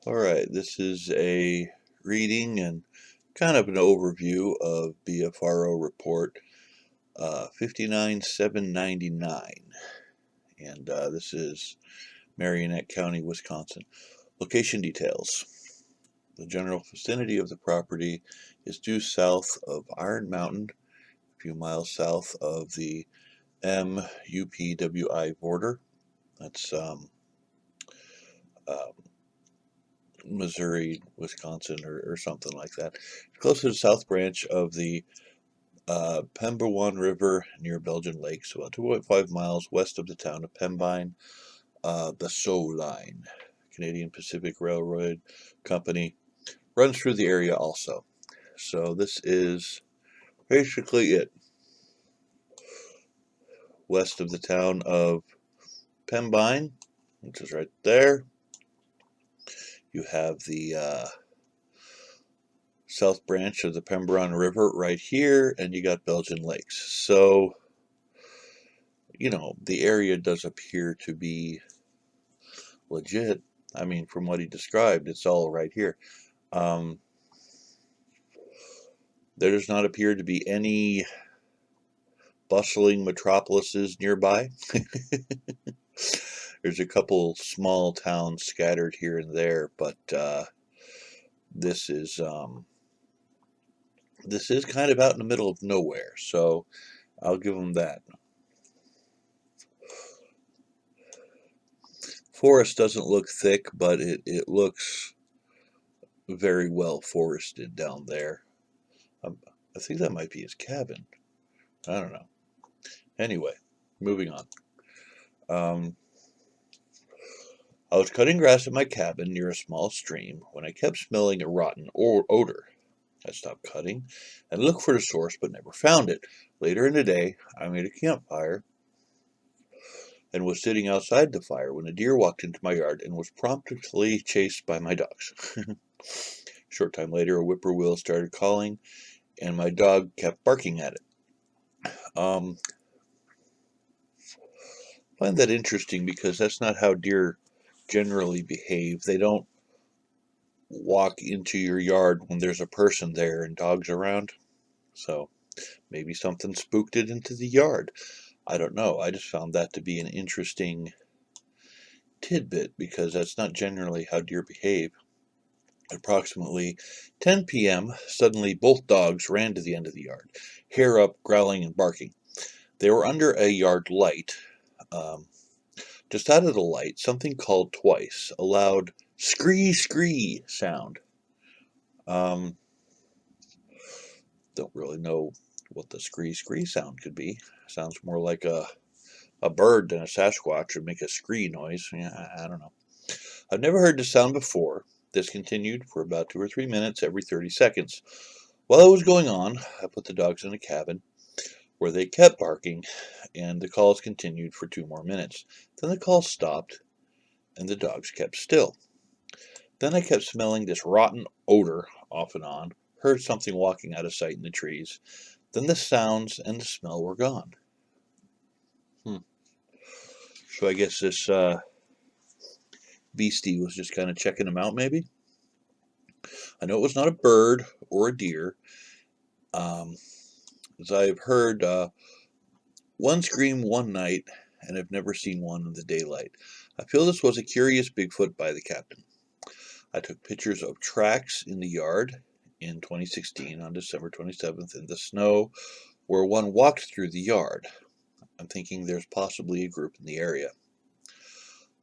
Alright, this is a reading and kind of an overview of BFRO report 59799, and this is Marionette County, Wisconsin. Location details. The general vicinity of the property is due south of Iron Mountain, a few miles south of the MUPWI border. That's Missouri, Wisconsin, or something like that. Close to the south branch of the PITBULL River near Belgian Lakes, about 2.5 miles west of the town of Pembine. The SO line, Canadian Pacific Railroad Company, runs through the area also. So this is basically it. West of the town of Pembine, which is right there, you have the south branch of the Pembine River right here, and you got Belgian Lakes. So, you know, the area does appear to be legit. I mean, from what he described, it's all right here. There does not appear to be any bustling metropolises nearby. There's a couple small towns scattered here and there, but this is kind of out in the middle of nowhere, so I'll give them that. Forest doesn't look thick, but it looks very well forested down there. I think that might be his cabin. I don't know. Anyway, moving on. I was cutting grass at my cabin near a small stream when I kept smelling a rotten odor. I stopped cutting and looked for the source but never found it. Later in the day, I made a campfire and was sitting outside the fire when a deer walked into my yard and was promptly chased by my dogs. A short time later, a whippoorwill started calling and my dog kept barking at it. I find that interesting because that's not how deer generally behave. They don't walk into your yard when there's a person there and dogs around. So maybe something spooked it into the yard. I don't know. I just found that to be an interesting tidbit because that's not generally how deer behave. At approximately 10 p.m., suddenly both dogs ran to the end of the yard, hair up, growling and barking. They were under a yard light. Just out of the light, something called twice, a loud scree scree sound. Don't really know what the scree scree sound could be. Sounds more like a bird than a Sasquatch would make a scree noise. Yeah, I don't know. I've never heard this sound before. This continued for about 2 or 3 minutes every 30 seconds. While it was going on, I put the dogs in a cabin where they kept barking, and the calls continued for 2 more minutes. Then the calls stopped, and the dogs kept still. Then I kept smelling this rotten odor off and on, heard something walking out of sight in the trees. Then the sounds and the smell were gone. So I guess this beastie was just kind of checking them out, maybe? I know it was not a bird or a deer. As I've heard one scream one night, and I've never seen one in the daylight. I feel this was a curious Bigfoot by the captain. I took pictures of tracks in the yard in 2016 on December 27th in the snow where one walked through the yard. I'm thinking there's possibly a group in the area.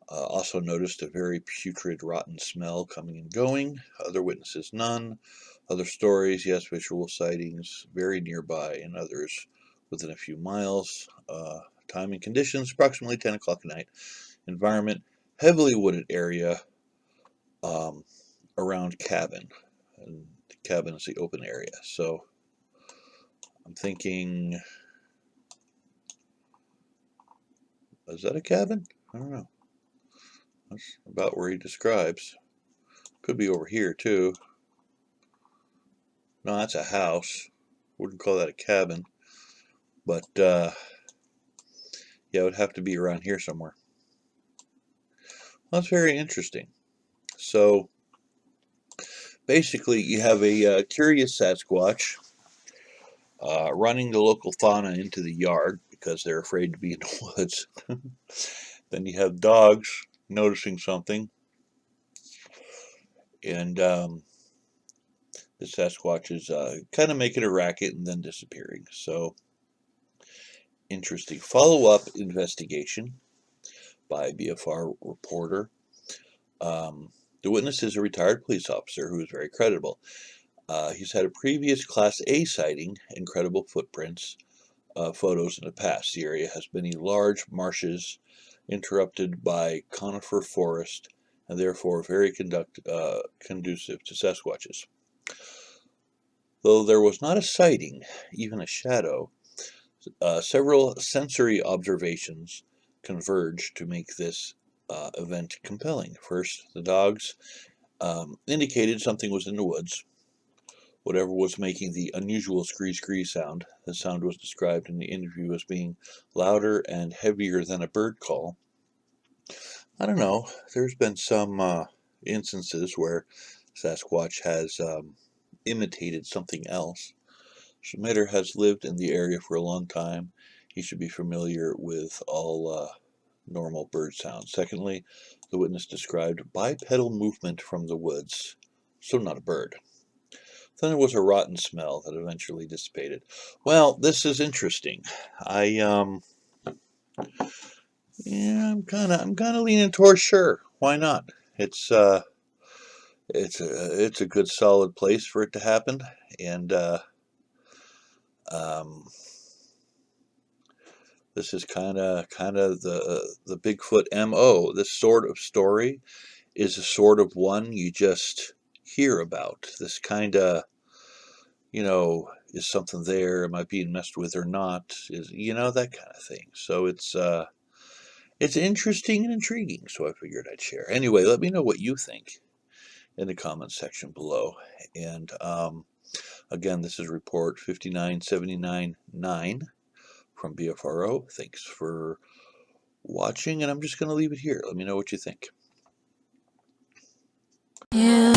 Also noticed a very putrid, rotten smell coming and going. Other witnesses, none. Other stories, yes, visual sightings, very nearby, and others within a few miles. Time and conditions, approximately 10 o'clock at night. Environment, heavily wooded area around cabin. And the cabin is the open area. So I'm thinking, is that a cabin? I don't know. That's about where he describes. Could be over here too. No, that's a house. Wouldn't call that a cabin. But yeah, it would have to be around here somewhere. Well, that's very interesting. So basically, you have a curious Sasquatch running the local fauna into the yard because they're afraid to be in the woods. Then you have dogs noticing something, and the Sasquatch is kind of making a racket and then disappearing. So, interesting. Follow-up investigation by BFRO reporter. The witness is a retired police officer who is very credible. He's had a previous Class A sighting and credible footprints photos in the past. The area has many large marshes interrupted by conifer forest and therefore very conducive to Sasquatches. Though there was not a sighting, even a shadow, several sensory observations converged to make this event compelling. First, the dogs indicated something was in the woods. Whatever was making the unusual scree-scree sound. The sound was described in the interview as being louder and heavier than a bird call. I don't know. There's been some instances where Sasquatch has imitated something else. Schmitter has lived in the area for a long time. He should be familiar with all normal bird sounds. Secondly, the witness described bipedal movement from the woods, so not a bird. Then there was a rotten smell that eventually dissipated. Well, this is interesting. I'm kind of leaning towards sure. Why not? It's a good solid place for it to happen, and this is kind of the Bigfoot MO. This sort of story is a sort of one you just hear about. This kind of, is something there? Am I being messed with or not? Is that kind of thing. So it's interesting and intriguing. So I figured I'd share. Anyway, let me know what you think in the comments section below. And again, this is report 59799 from BFRO. Thanks for watching, and I'm just going to leave it here. Let me know what you think. Yeah.